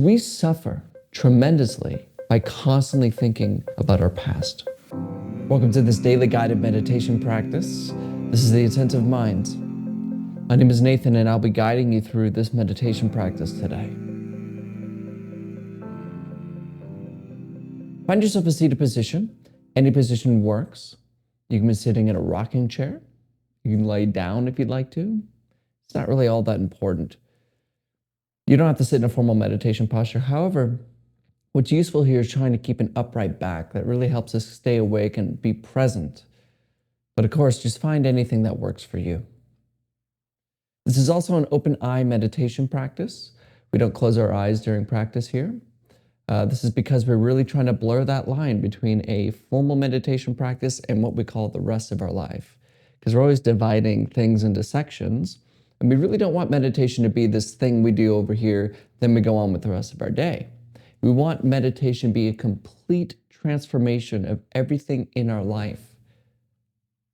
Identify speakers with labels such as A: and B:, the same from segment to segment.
A: We suffer tremendously by constantly thinking about our past. Welcome to this daily guided meditation practice. This is the Attentive Mind. My name is Nathan, and I'll be guiding you through this meditation practice today. Find yourself a seated position. Any position works. You can be sitting in a rocking chair. You can lay down if you'd like to. It's not really all that important. You don't have to sit in a formal meditation posture. However, what's useful here is trying to keep an upright back. That really helps us stay awake and be present. But of course, just find anything that works for you. This is also an open eye meditation practice. We don't close our eyes during practice here. This is because we're really trying to blur that line between a formal meditation practice and what we call the rest of our life. Because we're always dividing things into sections. And we really don't want meditation to be this thing we do over here, then we go on with the rest of our day. We want meditation to be a complete transformation of everything in our life.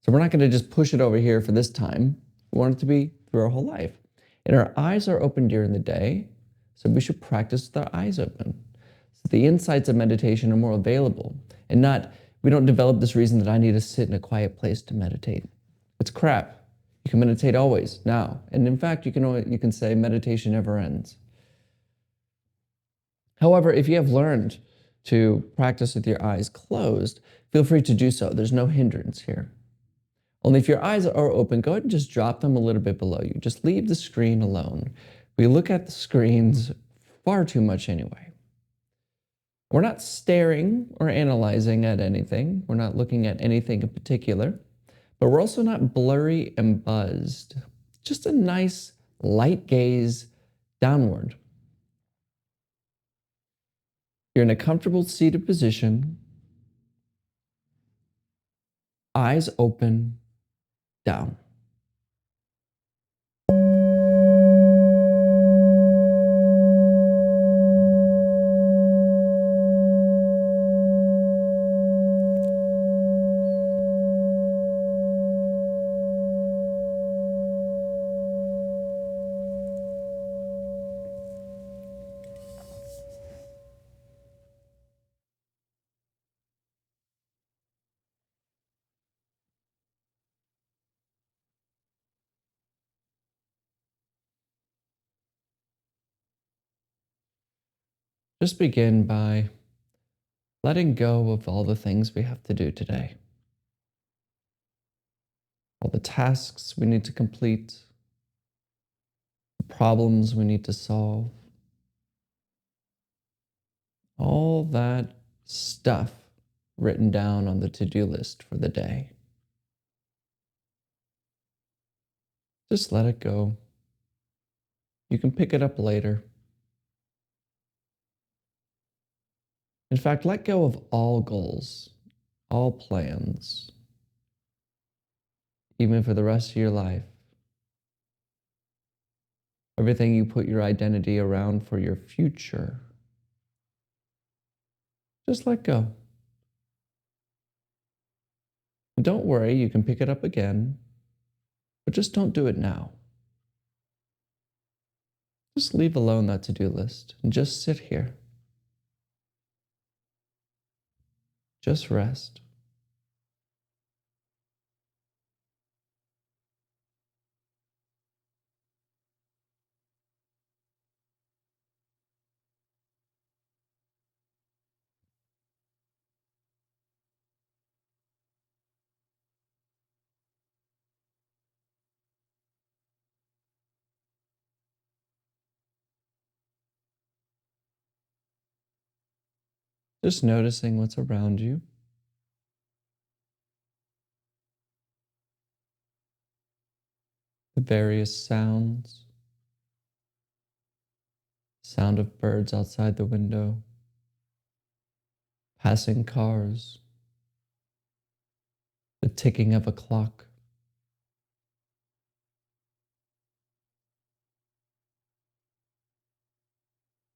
A: So we're not going to just push it over here for this time. We want it to be through our whole life. And our eyes are open during the day, so we should practice with our eyes open. So the insights of meditation are more available, and we don't develop this reason that I need to sit in a quiet place to meditate. It's crap. You can meditate always, now. And in fact, you can say meditation never ends. However, if you have learned to practice with your eyes closed, feel free to do so. There's no hindrance here. Only if your eyes are open, go ahead and just drop them a little bit below you. Just leave the screen alone. We look at the screens far too much anyway. We're not staring or analyzing at anything. We're not looking at anything in particular. But we're also not blurry and buzzed. Just a nice light gaze downward. You're in a comfortable seated position, eyes open, down. Just begin by letting go of all the things we have to do today. All the tasks we need to complete, the problems we need to solve, all that stuff written down on the to-do list for the day. Just let it go. You can pick it up later. In fact, let go of all goals, all plans, even for the rest of your life. Everything you put your identity around for your future. Just let go. And don't worry, you can pick it up again, but just don't do it now. Just leave alone that to-do list and just sit here. Just rest. Just noticing what's around you. The various sounds. Sound of birds outside the window. Passing cars. The ticking of a clock.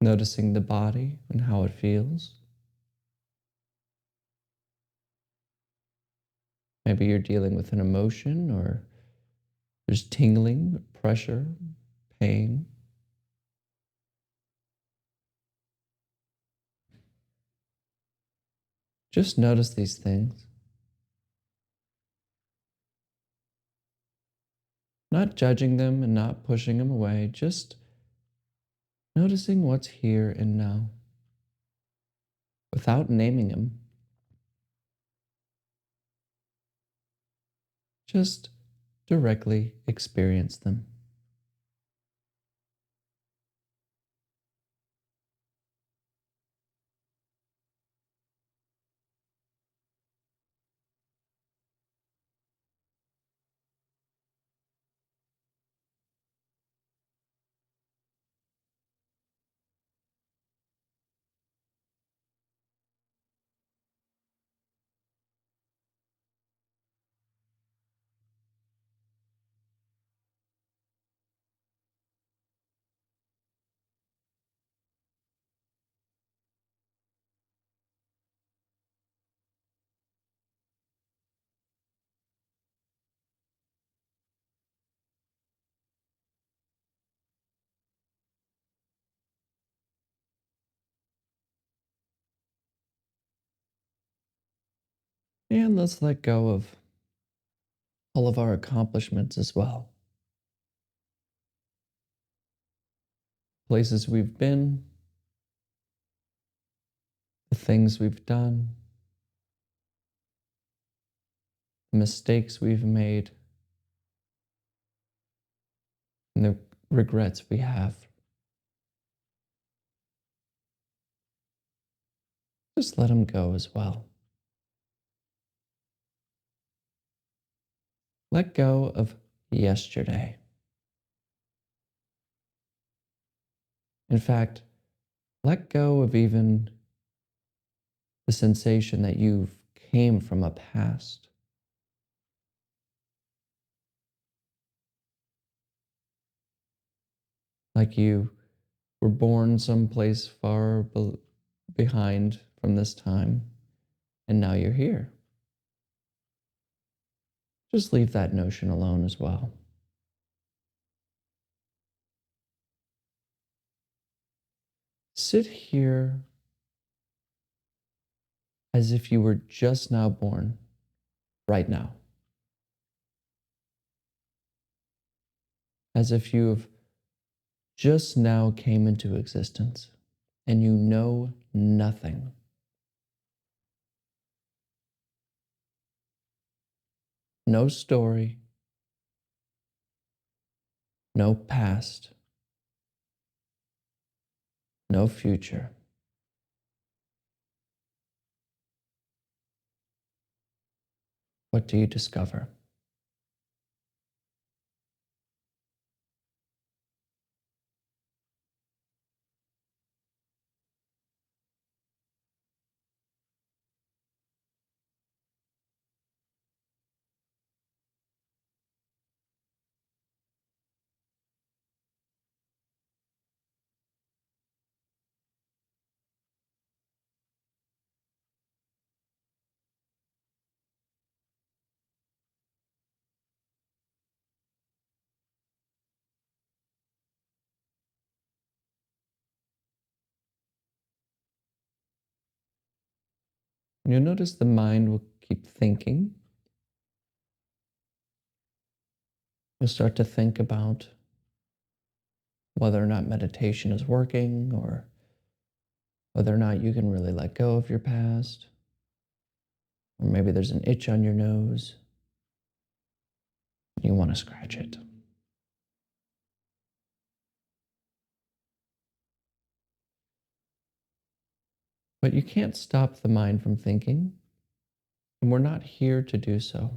A: Noticing the body and how it feels. Maybe you're dealing with an emotion, or there's tingling, pressure, pain. Just notice these things, not judging them and not pushing them away, just noticing what's here and now without naming them. Just directly experience them. And let's let go of all of our accomplishments as well. Places we've been, the things we've done, the mistakes we've made, and the regrets we have. Just let them go as well. Let go of yesterday. In fact, let go of even the sensation that you came from a past. Like you were born someplace far behind from this time, and now you're here. Just leave that notion alone as well. Sit here as if you were just now born, right now. As if you have just now came into existence and you know nothing. No story, no past, no future. What do you discover? And you'll notice the mind will keep thinking. You'll start to think about whether or not meditation is working or whether or not you can really let go of your past. Or maybe there's an itch on your nose. You want to scratch it. But you can't stop the mind from thinking, and we're not here to do so.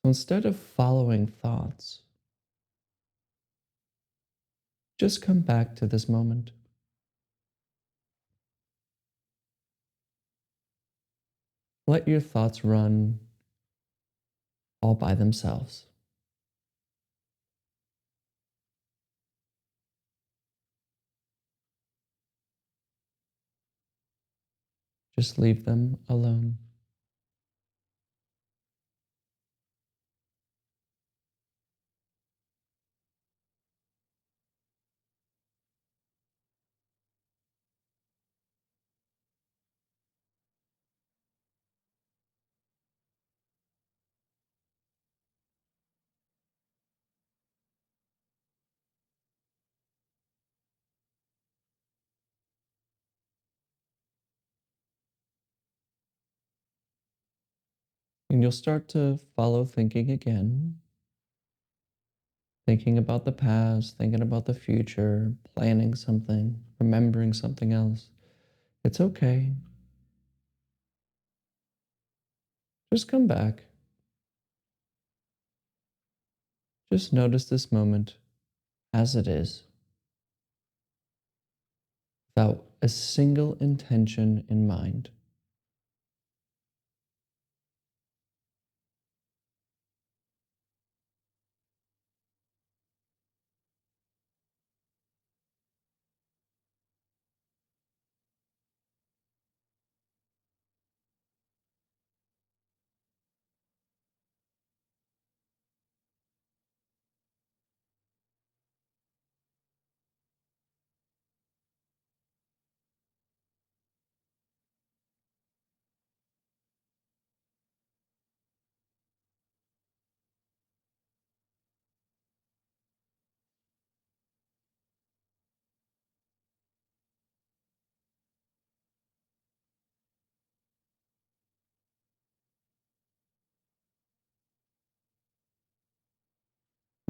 A: So instead of following thoughts, just come back to this moment. Let your thoughts run all by themselves. Just leave them alone. And you'll start to follow thinking again, thinking about the past, thinking about the future, planning something, remembering something else. It's okay. Just come back. Just notice this moment as it is, without a single intention in mind.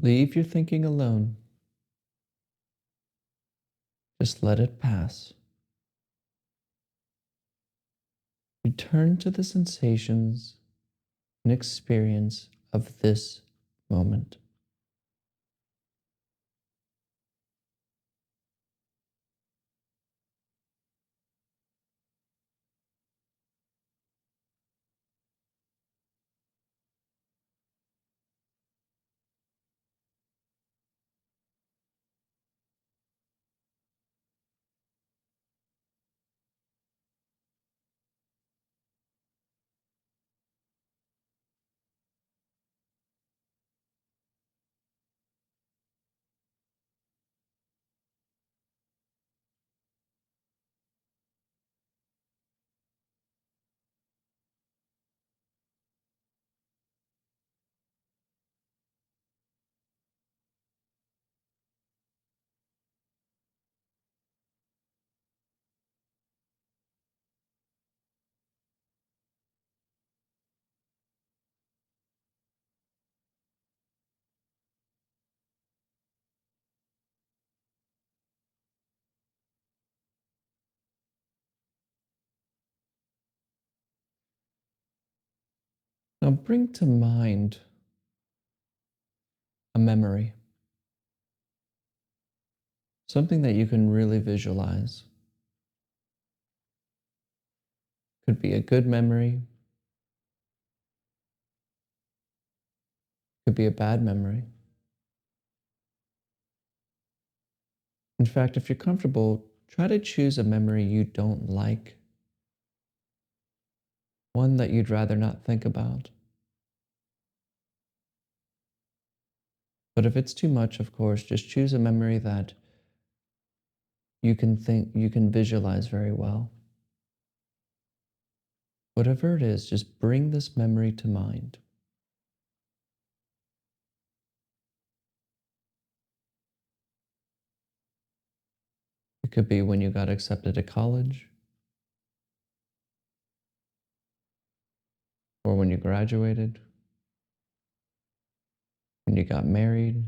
A: Leave your thinking alone. Just let it pass. Return to the sensations and experience of this moment. Now bring to mind a memory, something that you can really visualize. Could be a good memory, could be a bad memory. In fact, if you're comfortable, try to choose a memory you don't like, one that you'd rather not think about. But if it's too much, of course, just choose a memory that you can visualize very well. Whatever it is, just bring this memory to mind. It could be when you got accepted to college, or when you graduated, when you got married,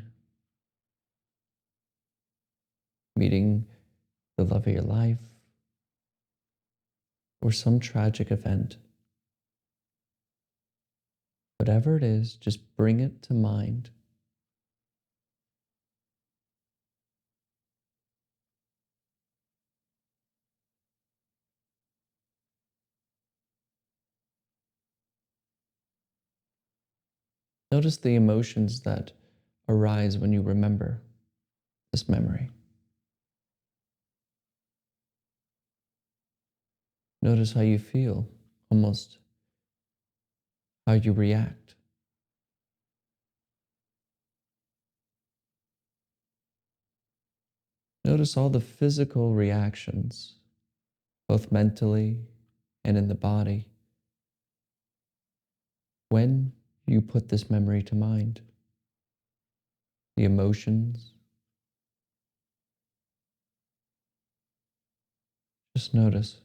A: meeting the love of your life, or some tragic event. Whatever it is, just bring it to mind. Notice the emotions that arise when you remember this memory. Notice how you feel, almost how you react. Notice all the physical reactions, both mentally and in the body, when you put this memory to mind. The emotions. Just notice.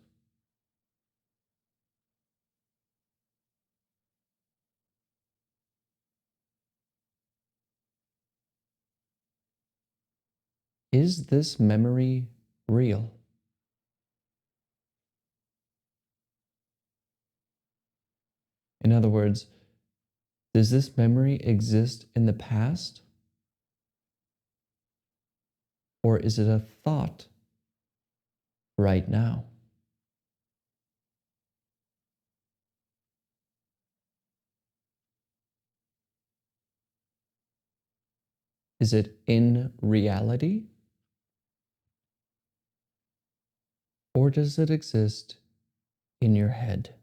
A: Is this memory real? In other words, does this memory exist in the past? Or is it a thought right now? Is it in reality? Or does it exist in your head?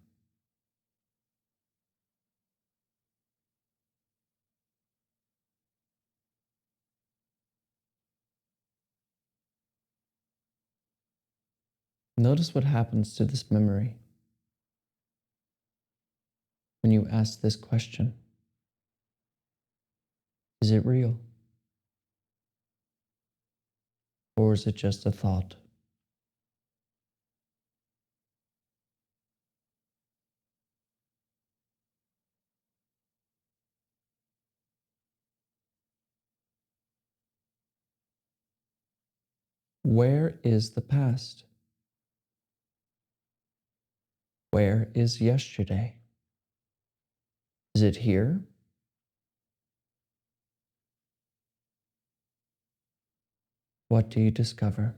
A: Notice what happens to this memory when you ask this question. Is it real? Or is it just a thought? Where is the past? Where is yesterday? Is it here? What do you discover?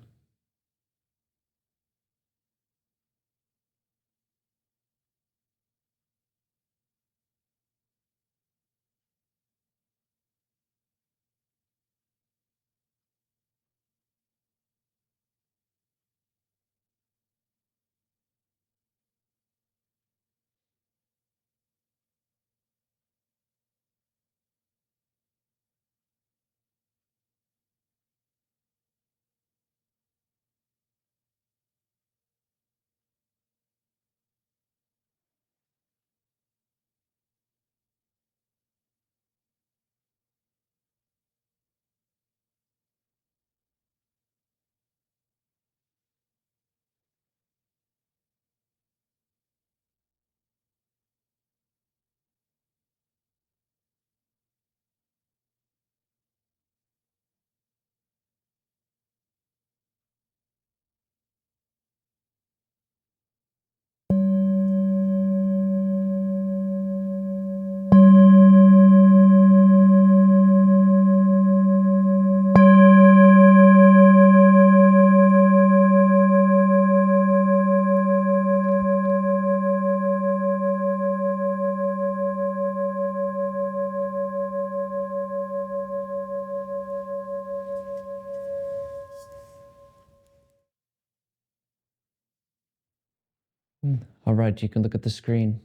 A: All right, you can look at the screen.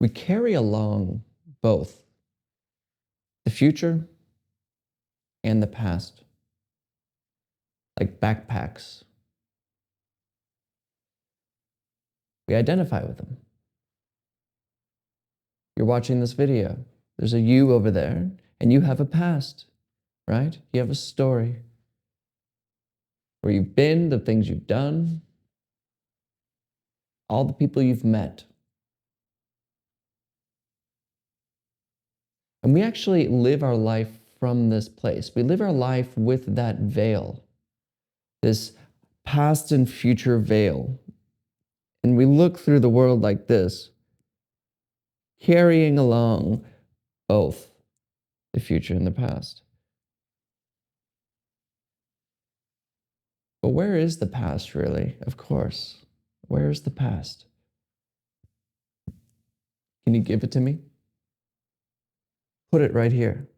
A: We carry along both the future and the past, like backpacks. We identify with them. You're watching this video. There's a you over there, and you have a past, right? You have a story where you've been, the things you've done, all the people you've met. And we actually live our life from this place. We live our life with that veil, this past and future veil. And we look through the world like this, carrying along both the future and the past. But where is the past really? Of course. Where is the past? Can you give it to me? Put it right here.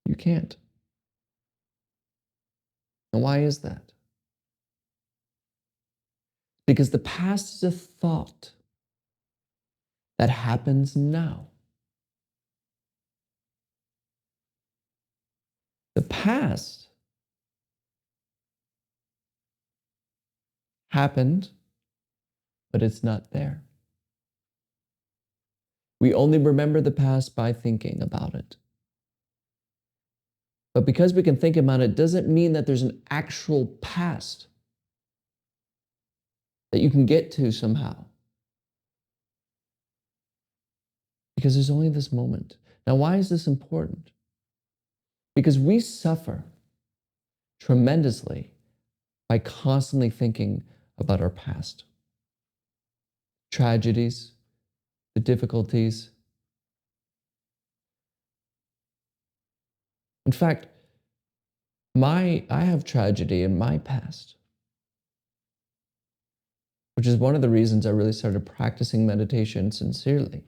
A: You can't. And why is that? Because the past is a thought that happens now. The past happened, but it's not there. We only remember the past by thinking about it. But because we can think about it doesn't mean that there's an actual past that you can get to somehow. because there's only this moment. Now, why is this important? Because we suffer tremendously by constantly thinking about our past. Tragedies, the difficulties. In fact, I have tragedy in my past, which is one of the reasons I really started practicing meditation sincerely.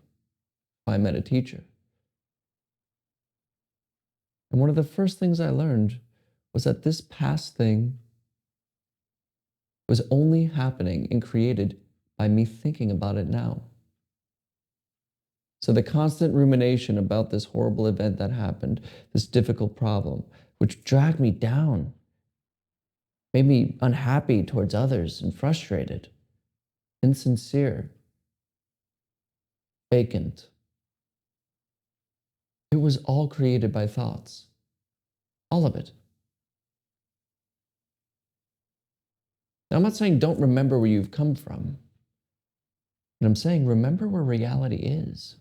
A: I met a teacher. And one of the first things I learned was that this past thing was only happening and created by me thinking about it now. So the constant rumination about this horrible event that happened, this difficult problem, which dragged me down, made me unhappy towards others and frustrated, insincere, vacant. It was all created by thoughts. All of it. Now, I'm not saying don't remember where you've come from. But I'm saying remember where reality is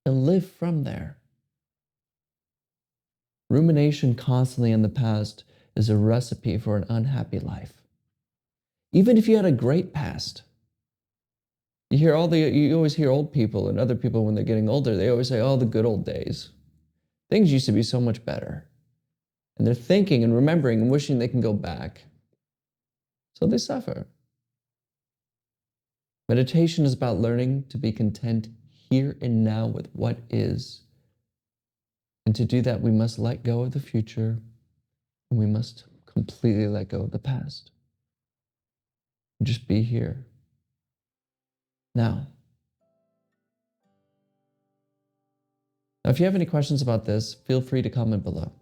A: and live from there. Rumination constantly in the past is a recipe for an unhappy life. Even if you had a great past. You always hear old people and other people when they're getting older, they always say, oh, the good old days. Things used to be so much better. And they're thinking and remembering and wishing they can go back. So they suffer. Meditation is about learning to be content here and now with what is. And to do that, we must let go of the future and we must completely let go of the past. And just be here. Now, if you have any questions about this, feel free to comment below.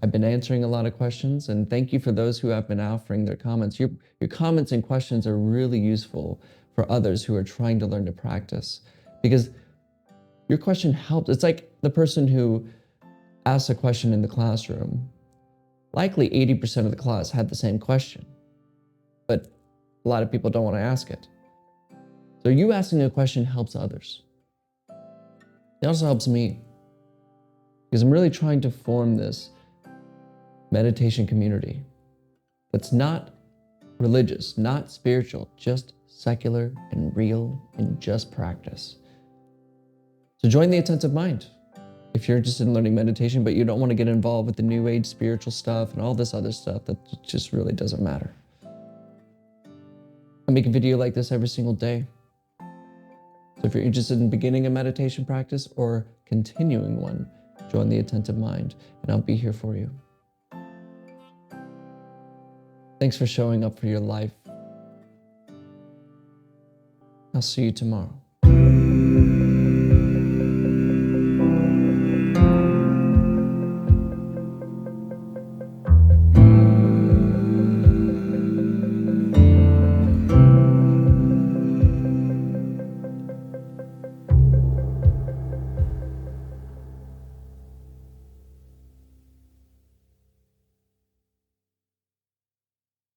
A: I've been answering a lot of questions, and thank you for those who have been offering their comments. Your comments and questions are really useful for others who are trying to learn to practice, because your question helps. It's like the person who asks a question in the classroom. Likely 80% of the class had the same question, but a lot of people don't want to ask it. So you asking a question helps others. It also helps me, because I'm really trying to form this meditation community that's not religious, not spiritual, just secular and real and just practice. So join the Attentive Mind if you're interested in learning meditation, but you don't want to get involved with the new age spiritual stuff and all this other stuff that just really doesn't matter. I make a video like this every single day. So if you're interested in beginning a meditation practice or continuing one, join the Attentive Mind and I'll be here for you. Thanks for showing up for your life. I'll see you tomorrow.